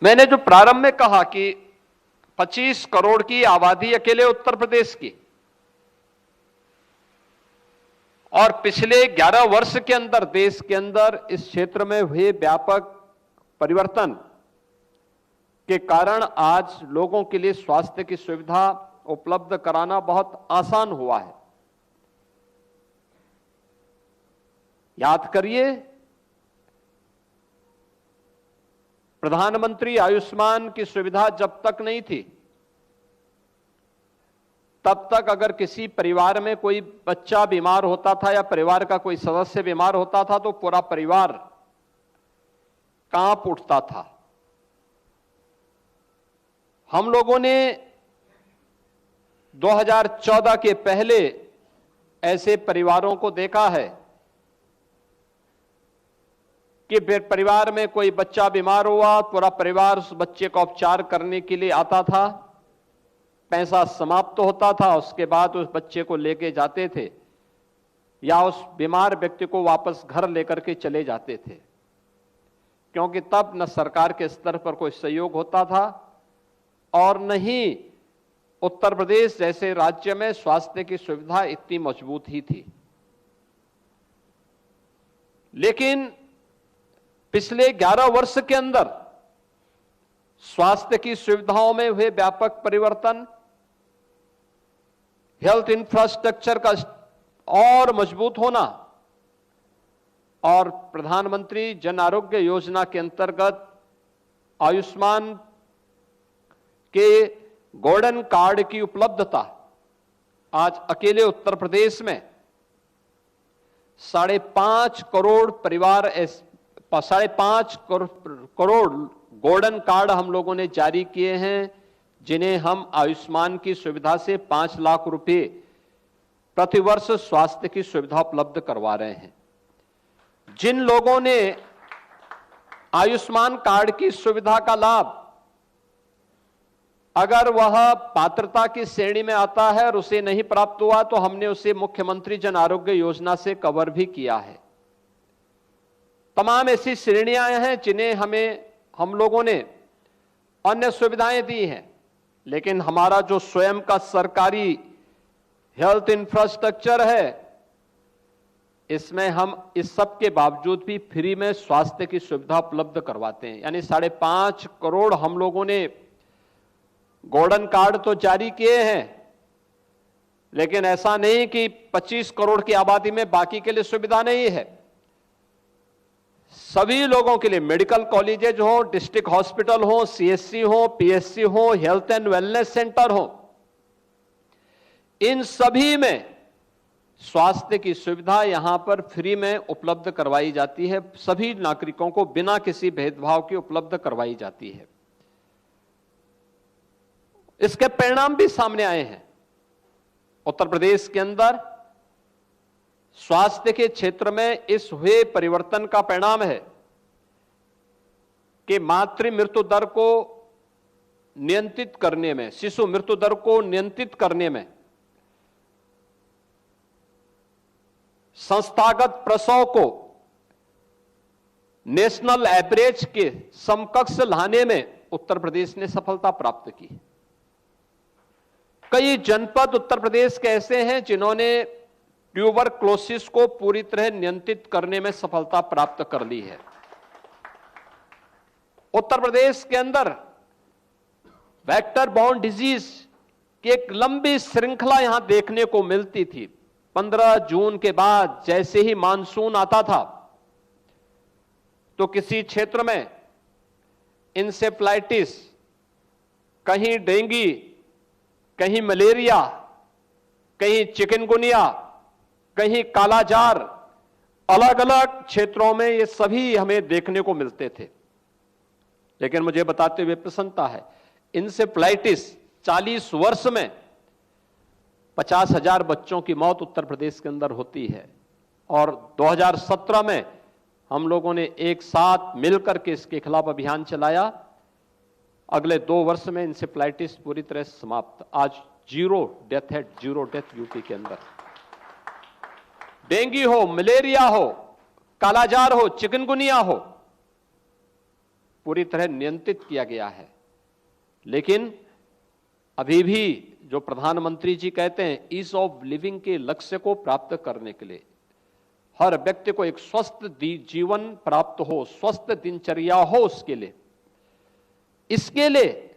मैंने जो प्रारंभ में कहा कि 25 करोड़ की आबादी अकेले उत्तर प्रदेश की, और पिछले 11 वर्ष के अंदर देश के अंदर इस क्षेत्र में हुए व्यापक परिवर्तन के कारण आज लोगों के लिए स्वास्थ्य की सुविधा उपलब्ध कराना बहुत आसान हुआ है। याद करिए, प्रधानमंत्री आयुष्मान की सुविधा जब तक नहीं थी, तब तक अगर किसी परिवार में कोई बच्चा बीमार होता था या परिवार का कोई सदस्य बीमार होता था तो पूरा परिवार कांप उठता था। हम लोगों ने 2014 के पहले ऐसे परिवारों को देखा है कि परिवार में कोई बच्चा बीमार हुआ, पूरा परिवार उस बच्चे का उपचार करने के लिए आता था, पैसा समाप्त होता था, उसके बाद उस बच्चे को लेके जाते थे या उस बीमार व्यक्ति को वापस घर लेकर के चले जाते थे, क्योंकि तब न सरकार के स्तर पर कोई सहयोग होता था और न ही उत्तर प्रदेश जैसे राज्य में स्वास्थ्य की सुविधा इतनी मजबूत ही थी। लेकिन पिछले 11 वर्ष के अंदर स्वास्थ्य की सुविधाओं में हुए व्यापक परिवर्तन, हेल्थ इंफ्रास्ट्रक्चर का और मजबूत होना और प्रधानमंत्री जन आरोग्य योजना के अंतर्गत आयुष्मान के गोल्डन कार्ड की उपलब्धता, आज अकेले उत्तर प्रदेश में 5.5 करोड़ परिवार, 5.5 करोड़ गोल्डन कार्ड हम लोगों ने जारी किए हैं, जिन्हें हम आयुष्मान की सुविधा से 5 लाख रुपए प्रतिवर्ष स्वास्थ्य की सुविधा उपलब्ध करवा रहे हैं। जिन लोगों ने आयुष्मान कार्ड की सुविधा का लाभ, अगर वह पात्रता की श्रेणी में आता है और उसे नहीं प्राप्त हुआ तो हमने उसे मुख्यमंत्री जन आरोग्य योजना से कवर भी किया है। तमाम ऐसी श्रेणियां हैं जिन्हें हम लोगों ने अन्य सुविधाएं दी हैं, लेकिन हमारा जो स्वयं का सरकारी हेल्थ इंफ्रास्ट्रक्चर है, इसमें हम इस सब के बावजूद भी फ्री में स्वास्थ्य की सुविधा उपलब्ध करवाते हैं। यानी 5.5 करोड़ हम लोगों ने गोल्डन कार्ड तो जारी किए हैं, लेकिन ऐसा नहीं कि 25 करोड़ की आबादी में बाकी के लिए सुविधा नहीं है। सभी लोगों के लिए मेडिकल कॉलेजेज हो, डिस्ट्रिक्ट हॉस्पिटल हो, सीएससी हो, पीएससी हो, हेल्थ एंड वेलनेस सेंटर हो, इन सभी में स्वास्थ्य की सुविधा यहां पर फ्री में उपलब्ध करवाई जाती है। सभी नागरिकों को बिना किसी भेदभाव के उपलब्ध करवाई जाती है। इसके परिणाम भी सामने आए हैं। उत्तर प्रदेश के अंदर स्वास्थ्य के क्षेत्र में इस हुए परिवर्तन का परिणाम है कि मातृ मृत्यु दर को नियंत्रित करने में, शिशु मृत्यु दर को नियंत्रित करने में, संस्थागत प्रसव को नेशनल एवरेज के समकक्ष लाने में उत्तर प्रदेश ने सफलता प्राप्त की। कई जनपद उत्तर प्रदेश के ऐसे हैं जिन्होंने ट्यूबरक्लोसिस को पूरी तरह नियंत्रित करने में सफलता प्राप्त कर ली है। उत्तर प्रदेश के अंदर वेक्टर बॉर्न डिजीज की एक लंबी श्रृंखला यहां देखने को मिलती थी। 15 जून के बाद जैसे ही मानसून आता था तो किसी क्षेत्र में इंसेफ्लाइटिस, कहीं डेंगू, कहीं मलेरिया, कहीं चिकनगुनिया, कहीं कालाजार, अलग अलग क्षेत्रों में ये सभी हमें देखने को मिलते थे। लेकिन मुझे बताते हुए प्रसन्नता है, इंसेफ्लाइटिस 40 वर्ष में 50,000 बच्चों की मौत उत्तर प्रदेश के अंदर होती है, और 2017 में हम लोगों ने एक साथ मिलकर के इसके खिलाफ अभियान चलाया। अगले 2 वर्ष में इंसेफ्लाइटिस पूरी तरह समाप्त। आज 0 डेथ है, 0 डेथ यूपी के अंदर। डेंगू हो, मलेरिया हो, कालाजार हो, चिकनगुनिया हो, पूरी तरह नियंत्रित किया गया है। लेकिन अभी भी जो प्रधानमंत्री जी कहते हैं, ईज ऑफ लिविंग के लक्ष्य को प्राप्त करने के लिए, हर व्यक्ति को एक स्वस्थ जीवन प्राप्त हो, स्वस्थ दिनचर्या हो, उसके लिए, इसके लिए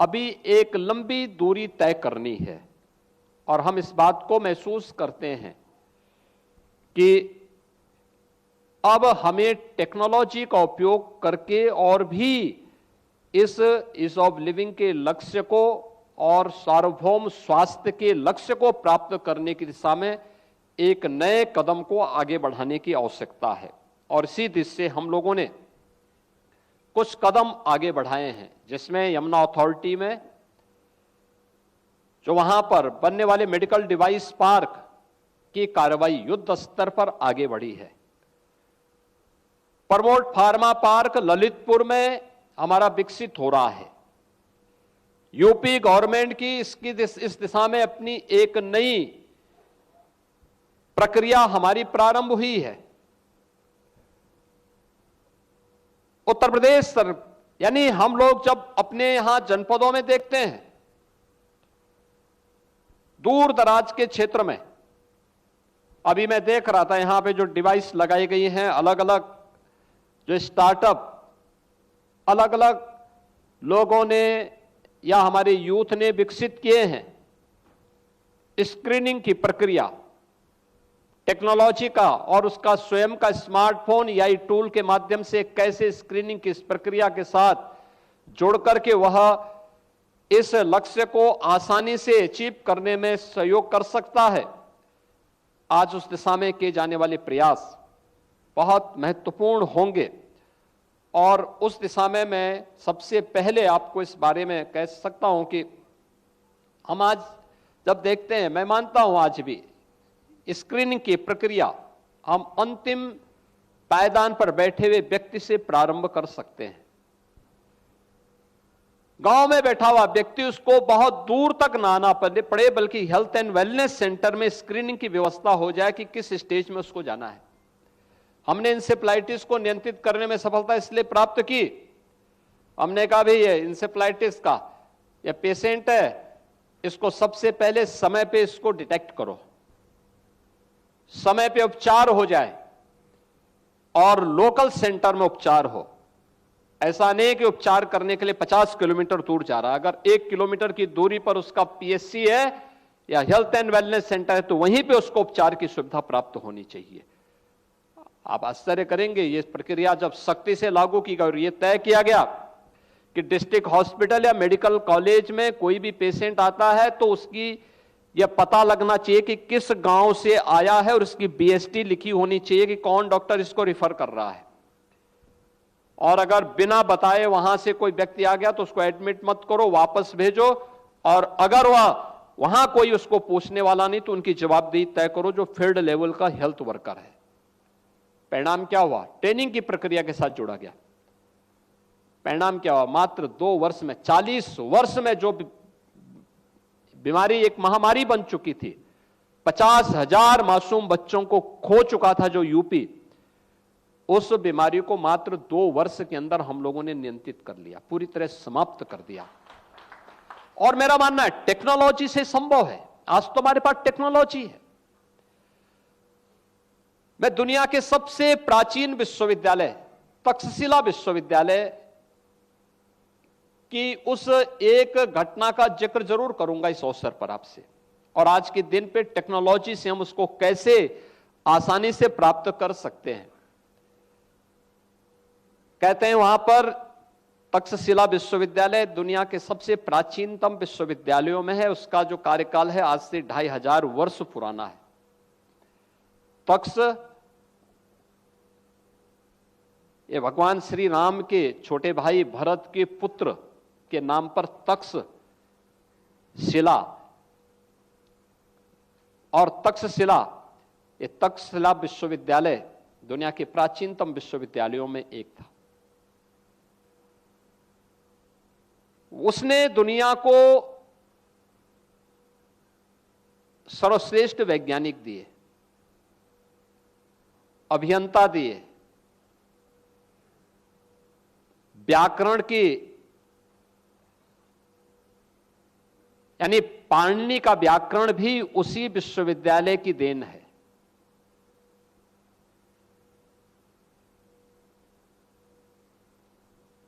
अभी एक लंबी दूरी तय करनी है। और हम इस बात को महसूस करते हैं कि अब हमें टेक्नोलॉजी का उपयोग करके और भी इस ईज ऑफ लिविंग के लक्ष्य को और सार्वभौम स्वास्थ्य के लक्ष्य को प्राप्त करने की दिशा में एक नए कदम को आगे बढ़ाने की आवश्यकता है। और इसी दिशा से हम लोगों ने कुछ कदम आगे बढ़ाए हैं, जिसमें यमुना अथॉरिटी में जो वहां पर बनने वाले मेडिकल डिवाइस पार्क की कार्रवाई युद्ध स्तर पर आगे बढ़ी है। प्रमोट फार्मा पार्क ललितपुर में हमारा विकसित हो रहा है। यूपी गवर्नमेंट की इस दिशा में अपनी एक नई प्रक्रिया हमारी प्रारंभ हुई है। उत्तर प्रदेश यानी हम लोग जब अपने यहां जनपदों में देखते हैं, दूर दराज के क्षेत्र में, अभी मैं देख रहा था यहां पे जो डिवाइस लगाई गई हैं, अलग अलग जो स्टार्टअप अलग अलग लोगों ने या हमारे यूथ ने विकसित किए हैं, स्क्रीनिंग की प्रक्रिया, टेक्नोलॉजी का और उसका स्वयं का स्मार्टफोन या टूल के माध्यम से कैसे स्क्रीनिंग की इस प्रक्रिया के साथ जोड़ करके वह इस लक्ष्य को आसानी से अचीव करने में सहयोग कर सकता है। आज उस दिशा में किए जाने वाले प्रयास बहुत महत्वपूर्ण होंगे और उस दिशा में मैं सबसे पहले आपको इस बारे में कह सकता हूं कि हम आज जब देखते हैं, मैं मानता हूं आज भी स्क्रीनिंग की प्रक्रिया हम अंतिम पायदान पर बैठे हुए व्यक्ति से प्रारंभ कर सकते हैं। गांव में बैठा हुआ व्यक्ति, उसको बहुत दूर तक ना आना पड़े, बल्कि हेल्थ एंड वेलनेस सेंटर में स्क्रीनिंग की व्यवस्था हो जाए कि किस स्टेज में उसको जाना है। हमने इंसेफ्लाइटिस को नियंत्रित करने में सफलता इसलिए प्राप्त की, हमने कहा भाई ये इंसेफ्लाइटिस का ये पेशेंट है, इसको सबसे पहले समय पे इसको डिटेक्ट करो, समय पे उपचार हो जाए और लोकल सेंटर में उपचार हो। ऐसा नहीं कि उपचार करने के लिए 50 किलोमीटर दूर जा रहा है, अगर 1 किलोमीटर की दूरी पर उसका पीएचसी है या हेल्थ एंड वेलनेस सेंटर है तो वहीं पे उसको उपचार की सुविधा प्राप्त होनी चाहिए। आप आश्चर्य करेंगे, ये प्रक्रिया जब सख्ती से लागू की गई और ये तय किया गया कि डिस्ट्रिक्ट हॉस्पिटल या मेडिकल कॉलेज में कोई भी पेशेंट आता है तो उसकी यह पता लगना चाहिए कि किस गांव से आया है और उसकी बीएसटी लिखी होनी चाहिए कि कौन डॉक्टर इसको रिफर कर रहा है। और अगर बिना बताए वहां से कोई व्यक्ति आ गया तो उसको एडमिट मत करो, वापस भेजो, और अगर वहां कोई उसको पूछने वाला नहीं तो उनकी जवाबदेही तय करो जो फील्ड लेवल का हेल्थ वर्कर है। परिणाम क्या हुआ? ट्रेनिंग की प्रक्रिया के साथ जोड़ा गया। परिणाम क्या हुआ? मात्र 2 वर्ष में, 40 वर्ष में जो बीमारी एक महामारी बन चुकी थी, 50,000 मासूम बच्चों को खो चुका था जो यूपी, उस बीमारी को मात्र 2 वर्ष के अंदर हम लोगों ने नियंत्रित कर लिया, पूरी तरह समाप्त कर दिया। और मेरा मानना है टेक्नोलॉजी से संभव है। आज तो हमारे पास टेक्नोलॉजी है। मैं दुनिया के सबसे प्राचीन विश्वविद्यालय तक्षशिला विश्वविद्यालय की उस एक घटना का जिक्र जरूर करूंगा इस अवसर पर आपसे, और आज के दिन पे टेक्नोलॉजी से हम उसको कैसे आसानी से प्राप्त कर सकते हैं। कहते हैं वहां पर तक्षशिला विश्वविद्यालय दुनिया के सबसे प्राचीनतम विश्वविद्यालयों में है। उसका जो कार्यकाल है आज से 2500 वर्ष पुराना है। तक्ष ये भगवान श्री राम के छोटे भाई भरत के पुत्र के नाम पर तक्षशिला, और तक्षशिला ये तक्षशिला विश्वविद्यालय दुनिया के प्राचीनतम विश्वविद्यालयों में एक था। उसने दुनिया को सर्वश्रेष्ठ वैज्ञानिक दिए, अभियंता दिए, व्याकरण की यानी पाणिनि का व्याकरण भी उसी विश्वविद्यालय की देन है।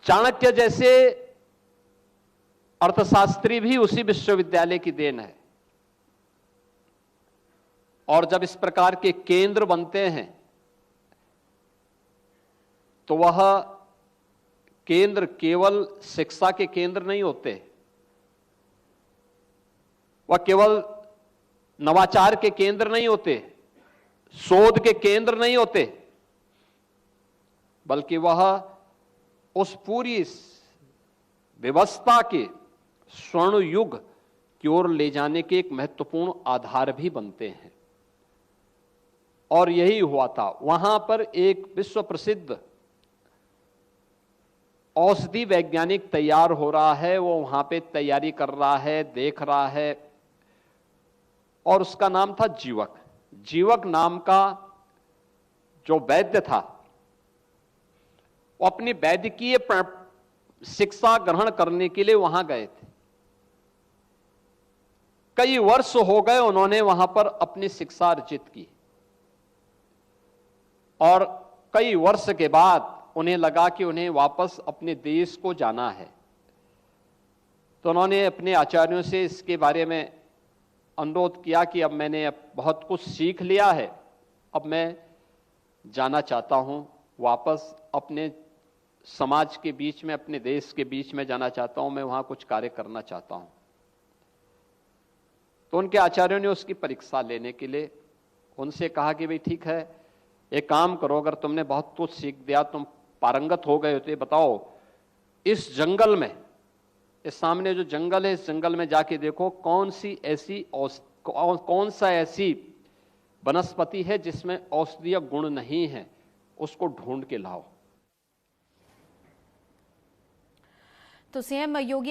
चाणक्य जैसे अर्थशास्त्री भी उसी विश्वविद्यालय की देन है। और जब इस प्रकार के केंद्र बनते हैं तो वह केंद्र केवल शिक्षा के केंद्र नहीं होते, वह केवल नवाचार के केंद्र नहीं होते, शोध के केंद्र नहीं होते, बल्कि वह उस पूरी व्यवस्था के स्वर्ण युग की ओर ले जाने के एक महत्वपूर्ण आधार भी बनते हैं। और यही हुआ था। वहां पर एक विश्व प्रसिद्ध औषधि वैज्ञानिक तैयार हो रहा है, वो वहां पे तैयारी कर रहा है, देख रहा है, और उसका नाम था जीवक। जीवक नाम का जो वैद्य था वो अपनी वैद्यकीय शिक्षा ग्रहण करने के लिए वहां गए थे। कई वर्ष हो गए उन्होंने वहां पर अपनी शिक्षा अर्जित की, और कई वर्ष के बाद उन्हें लगा कि उन्हें वापस अपने देश को जाना है। तो उन्होंने अपने आचार्यों से इसके बारे में अनुरोध किया कि अब मैंने बहुत कुछ सीख लिया है, अब मैं जाना चाहता हूं, वापस अपने समाज के बीच में, अपने देश के बीच में जाना चाहता हूं, मैं वहां कुछ कार्य करना चाहता हूं। तो उनके आचार्यों ने उसकी परीक्षा लेने के लिए उनसे कहा कि भाई ठीक है, एक काम करो, अगर तुमने बहुत कुछ सीख दिया, तुम पारंगत हो गए हो, तो ये बताओ इस जंगल में, इस सामने जो जंगल है, इस जंगल में जाके देखो कौन सा ऐसी वनस्पति है जिसमें औषधीय गुण नहीं है, उसको ढूंढ के लाओ। तो सीएम योगी